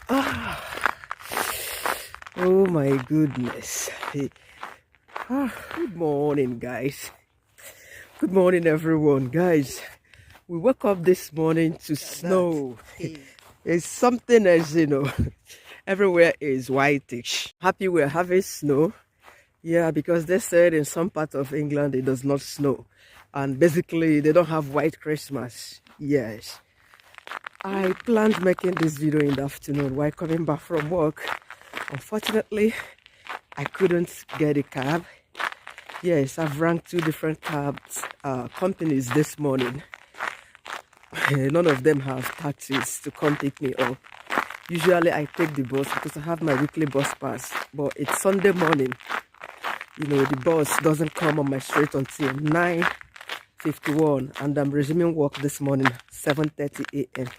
Ah, oh my goodness. Good morning, guys. Good morning, everyone. Guys, we woke up this morning to snow. It's something as everywhere is whitish. Happy we're having snow. Yeah, because they said in some parts of England it does not snow. And basically, they don't have white Christmas. Yes. I planned making this video in the afternoon while coming back from work. Unfortunately, I couldn't get a cab. Yes, I've rang 2 different cabs companies this morning. None of them have taxis to come pick me up. Usually I take the bus because I have my weekly bus pass. But it's Sunday morning. The bus doesn't come on my street until 9:51, and I'm resuming work this morning 7:30 a.m.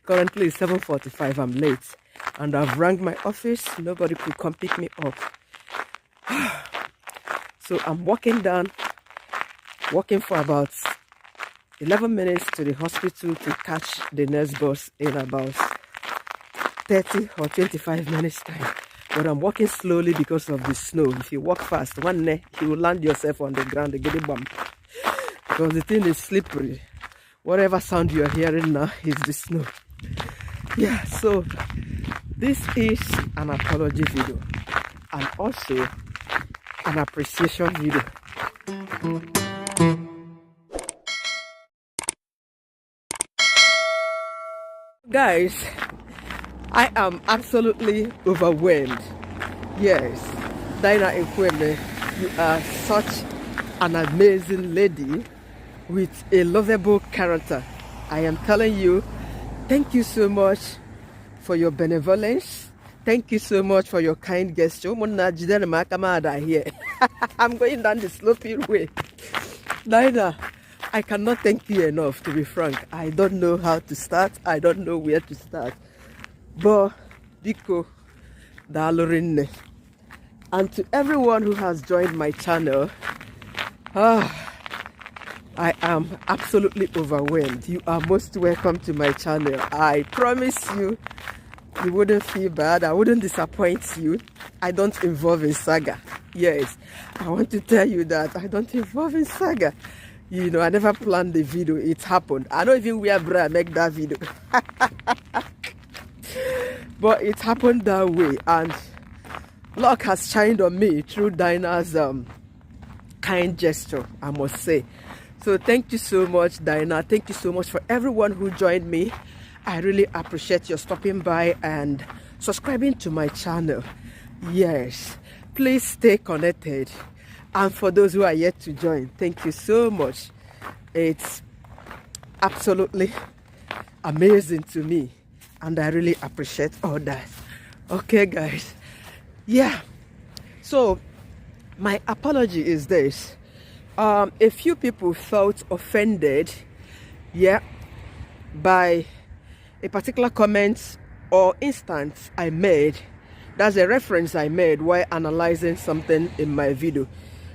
Currently it's 7:45. I'm late, and I've rang my office. Nobody could come pick me up. So I'm walking for about 11 minutes to the hospital to catch the next bus in about 30 or 25 minutes time. But I'm walking slowly because of the snow. If you walk fast, one day you will land yourself on the ground and get a bump. Because the thing is slippery. Whatever sound you're hearing now is the snow. Yeah, so this is an apology video and also an appreciation video. Guys, I am absolutely overwhelmed. Yes, Dinah Ekweme, you are such an amazing lady with a lovable character. I am telling you, thank you so much for your benevolence. Thank you so much for your kind gesture. Here. I'm going down the sloping way. Dinah, I cannot thank you enough, to be frank. I don't know how to start. I don't know where to start. But, Diko, Dalorinne. And to everyone who has joined my channel, I am absolutely overwhelmed. You are most welcome to my channel. I promise you, you wouldn't feel bad. I wouldn't disappoint you. I don't involve in saga. Yes, I want to tell you that I don't involve in saga. I never planned the video. It happened. I don't even wear bra make that video. But it happened that way. And luck has shined on me through Dinah's kind gesture, I must say. So thank you so much, Dinah. Thank you so much for everyone who joined me. I really appreciate your stopping by and subscribing to my channel. Yes, please stay connected. And for those who are yet to join, thank you so much. It's absolutely amazing to me, and I really appreciate all that. Okay, guys. Yeah. So my apology is this. A few people felt offended, by a particular comment or instance I made. That's a reference I made while analyzing something in my video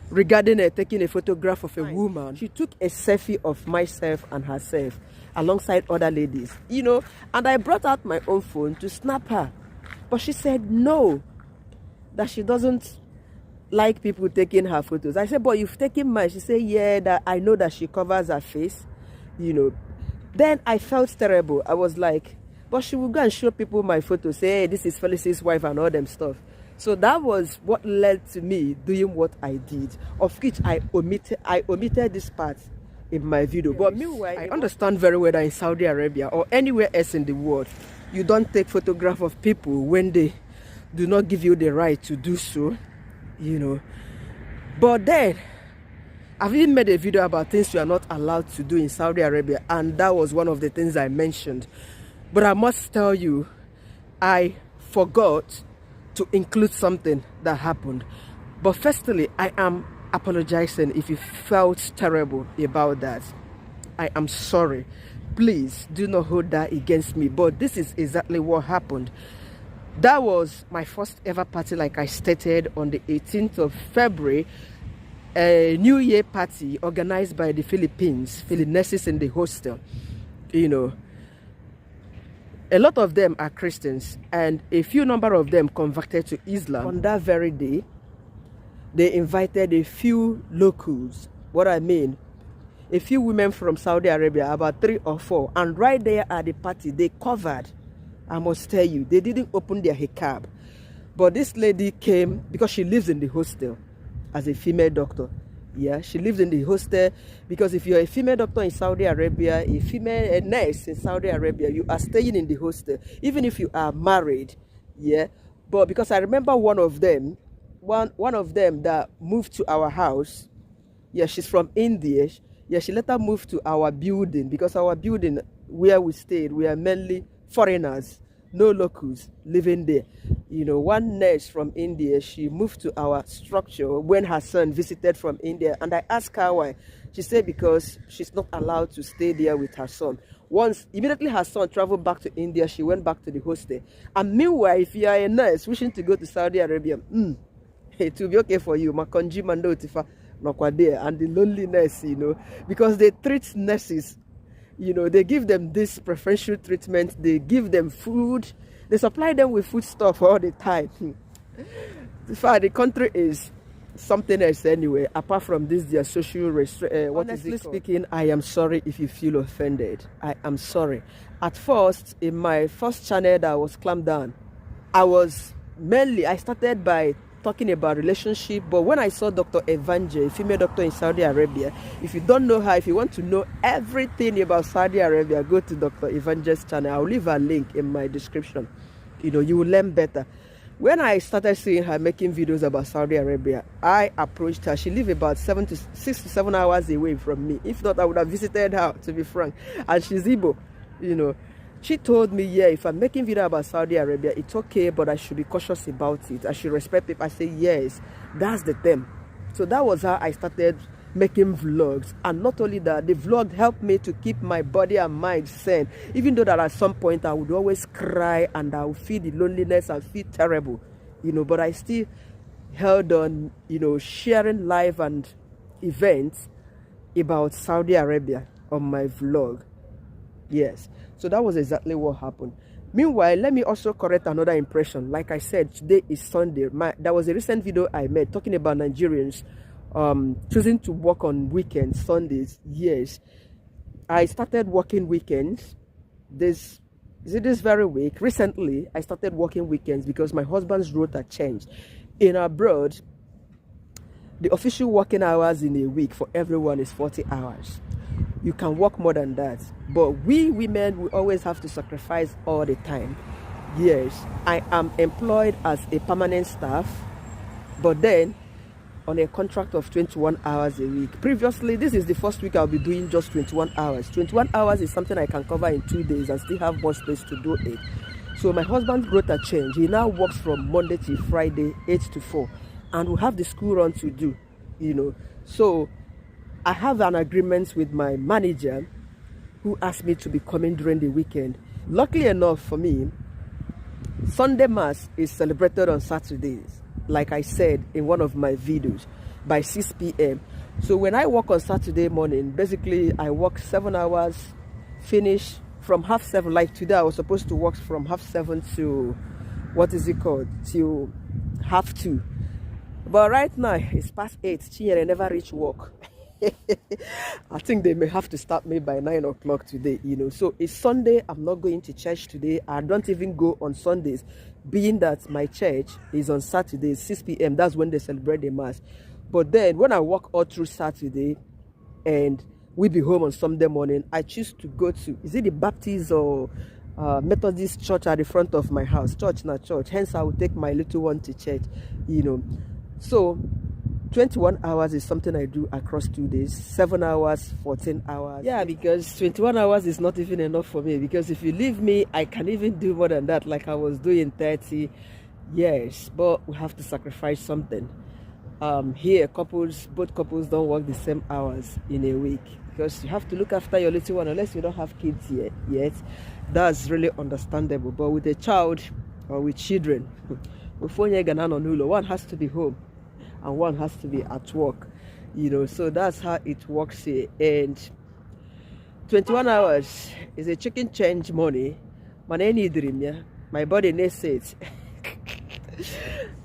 regarding taking a photograph of a woman. She took a selfie of myself and herself alongside other ladies, and I brought out my own phone to snap her. But she said no, that she doesn't like people taking her photos. I said, but you've taken mine. She said, yeah, that I know that she covers her face, Then I felt terrible. I was like, but she will go and show people my photos, say, hey, this is Felic's wife and all them stuff. So that was what led to me doing what I did, of which I omitted this part in my video. Yes. But meanwhile, I understand very well that in Saudi Arabia or anywhere else in the world, you don't take photographs of people when they do not give you the right to do so, But then, I've even made a video about things you are not allowed to do in Saudi Arabia, and that was one of the things I mentioned. But I must tell you, I forgot to include something that happened. But firstly, I am apologizing if you felt terrible about that. I am sorry. Please do not hold that against me. But this is exactly what happened. That was my first ever party, like I stated, on the 18th of February. A New Year party organized by the Philippines, Philippines in the hostel. A lot of them are Christians, and a few number of them converted to Islam. On that very day, they invited a few locals. What I mean, a few women from Saudi Arabia, about 3 or 4, and right there at the party, they covered. I must tell you, they didn't open their hijab. But this lady came because she lives in the hostel as a female doctor. Yeah, she lives in the hostel because if you're a female doctor in Saudi Arabia, a nurse in Saudi Arabia, you are staying in the hostel, even if you are married. Yeah, but because I remember one of them that moved to our house. Yeah, she's from India. Yeah, she later moved to our building because our building where we stayed, we are mainly foreigners, no locals living there. You know, one nurse from India, she moved to our structure when her son visited from India, and I asked her why. She said because she's not allowed to stay there with her son. Once immediately her son traveled back to India, she went back to the hostel. And meanwhile, if you are a nurse wishing to go to Saudi Arabia, it will be okay for you. Makonji mando tifa there, and the loneliness, you know, because they treat nurses, you know, they give them this preferential treatment, they give them food, they supply them with food stuff all the time. In fact, the country is something else anyway, apart from this, their social honestly speaking, I am sorry if you feel offended. I am sorry. At first, in my first channel that was clamped down, I started by talking about relationship, but when I saw Dr. Evangel, a female doctor in Saudi Arabia, if you don't know her, if you want to know everything about Saudi Arabia, go to Dr. Evangel's channel. I'll leave a link in my description. You know, you will learn better. When I started seeing her making videos about Saudi Arabia, I approached her. She lived about 6 to 7 hours away from me. If not, I would have visited her, to be frank. And she's Igbo, you know. She told me, yeah, if I'm making video about Saudi Arabia, it's okay, but I should be cautious about it. I should respect people. I say, yes, that's the thing. So that was how I started making vlogs. And not only that, the vlog helped me to keep my body and mind sane. Even though that at some point I would always cry and I would feel the loneliness and feel terrible, you know, but I still held on, you know, sharing live and events about Saudi Arabia on my vlog. Yes, so that was exactly what happened. Meanwhile, let me also correct another impression. Like I said, today is Sunday. There was a recent video I made talking about Nigerians choosing to work on weekends, Sundays. Yes, I started working weekends this very week. Recently, I started working weekends because my husband's rota changed. In abroad, the official working hours in a week for everyone is 40 hours. You can work more than that, but we women, we always have to sacrifice all the time. Yes, I am employed as a permanent staff, but then on a contract of 21 hours a week. Previously, this is the first week I'll be doing just 21 hours. 21 hours is something I can cover in 2 days and still have more space to do it. So my husband's rota changed. He now works from Monday to Friday, 8 to 4, and we have the school run to do, you know. So I have an agreement with my manager who asked me to be coming during the weekend. Luckily enough for me, Sunday Mass is celebrated on Saturdays, like I said in one of my videos, by 6 p.m. So when I work on Saturday morning, basically I work 7 hours, finish from 7:30. Like today I was supposed to work from 7:30 to, till 2:30. But right now it's past 8. Chinyere never reach work. I think they may have to start me by 9 o'clock today, you know. So it's Sunday. I'm not going to church today. I don't even go on Sundays, being that my church is on Saturdays, 6 p.m. That's when they celebrate the Mass. But then when I work all through Saturday and we be home on Sunday morning, I choose to go to, is it the Baptist or Methodist church at the front of my house? Church, not church. Hence I will take my little one to church, you know. So 21 hours is something I do across 2 days. 7 hours, 14 hours. Yeah, because 21 hours is not even enough for me. Because if you leave me, I can even do more than that, like I was doing 30 years. But we have to sacrifice something. Here, both couples don't work the same hours in a week. Because you have to look after your little one, unless you don't have kids yet. That's really understandable. But with a child or with children, one has to be home and one has to be at work, you know. So that's how it works here. And 21 hours is a chicken change money, Man, I need dream, yeah. My body needs it.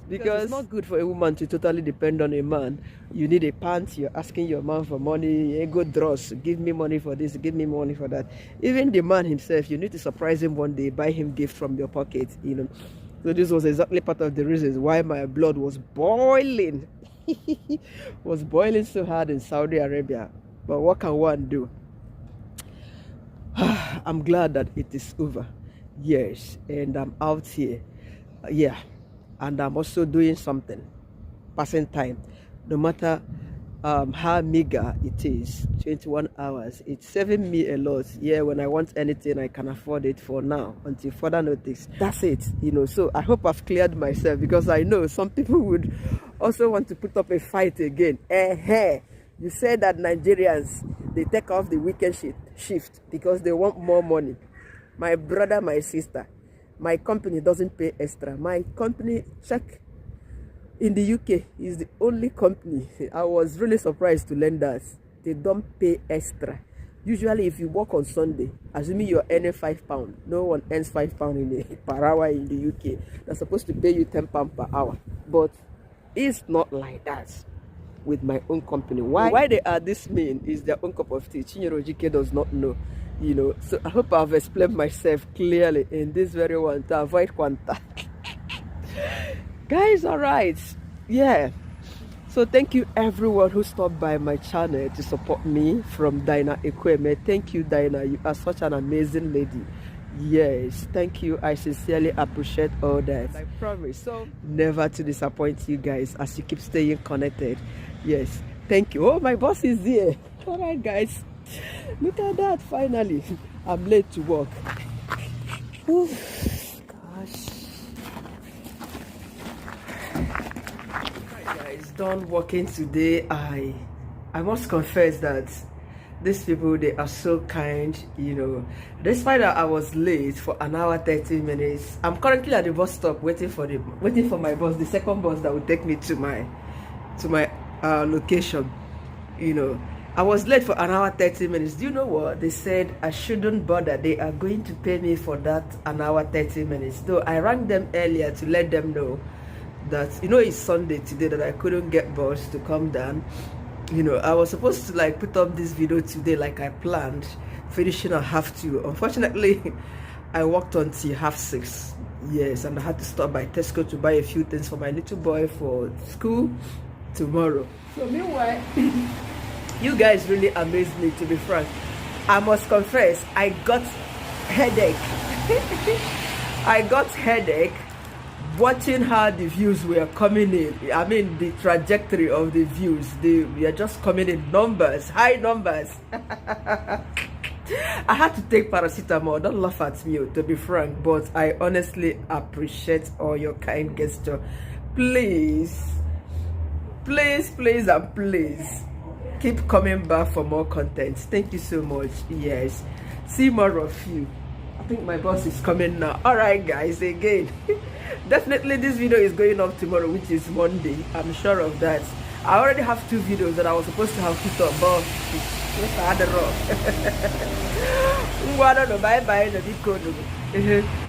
Because it's not good for a woman to totally depend on a man. You need a pant, you're asking your man for money, go dross, give me money for this, give me money for that. Even the man himself, you need to surprise him one day, buy him gift from your pocket, you know. So this was exactly part of the reasons why my blood was boiling. Was boiling so hard in Saudi Arabia. But what can one do? I'm glad that it is over. Yes, and I'm out here. Yeah. And I'm also doing something, passing time, no matter how meager it is. 21 hours, it's saving me a lot. Yeah, when I want anything, I can afford it for now until further notice. That's it, you know. So I hope I've cleared myself, because I know some people would also want to put up a fight again. You said that Nigerians, they take off the weekend shift because they want more money. My brother, my sister, my company doesn't pay extra. My company, check, in the UK is the only company. I was really surprised to learn that they don't pay extra. Usually, if you work on Sunday, assuming you're earning £5, no one earns £5 per hour in the UK. They're supposed to pay you £10 per hour, but it's not like that with my own company. Why they are this mean is their own cup of tea. Chinyere Ojike does not know. You know, so I hope I've explained myself clearly in this very one to avoid quanta. Guys, all right, yeah. So thank you everyone who stopped by my channel to support me, from Dinah Ekweme. Thank you, Dinah. You are such an amazing lady. Yes, thank you. I sincerely appreciate all that. I promise so never to disappoint you guys as you keep staying connected. Yes, thank you. Oh, my boss is here. All right, guys. Look at that, finally. I'm late to work. Ooh, gosh. Right, guys, done working today. I must confess that these people, they are so kind, you know. Despite that I was late for an hour 30 minutes, I'm currently at the bus stop waiting for my bus, the second bus that will take me to my location, you know. I was late for an hour 30 minutes. Do you know what? They said I shouldn't bother. They are going to pay me for that an hour 30 minutes. So I rang them earlier to let them know that, you know, it's Sunday today, that I couldn't get bus to come down. You know, I was supposed to like put up this video today like I planned, finishing at 2:30. Unfortunately, I worked until 6:30. Yes, and I had to stop by Tesco to buy a few things for my little boy for school tomorrow. So meanwhile, you guys really amazed me, to be frank. I must confess, I got headache. I got headache watching how the views were coming in. I mean, the trajectory of the views, they were just coming in numbers, high numbers. I had to take paracetamol. Don't laugh at me, to be frank, but I honestly appreciate all your kind gesture. Please, please, please, and please keep coming back for more content. Thank you so much. Yes, see more of you. I think my boss is coming now. All right, guys, again, definitely this video is going up tomorrow, which is Monday. I'm sure of that. I already have 2 videos that I was supposed to have put up, but I had a rough. Bye bye.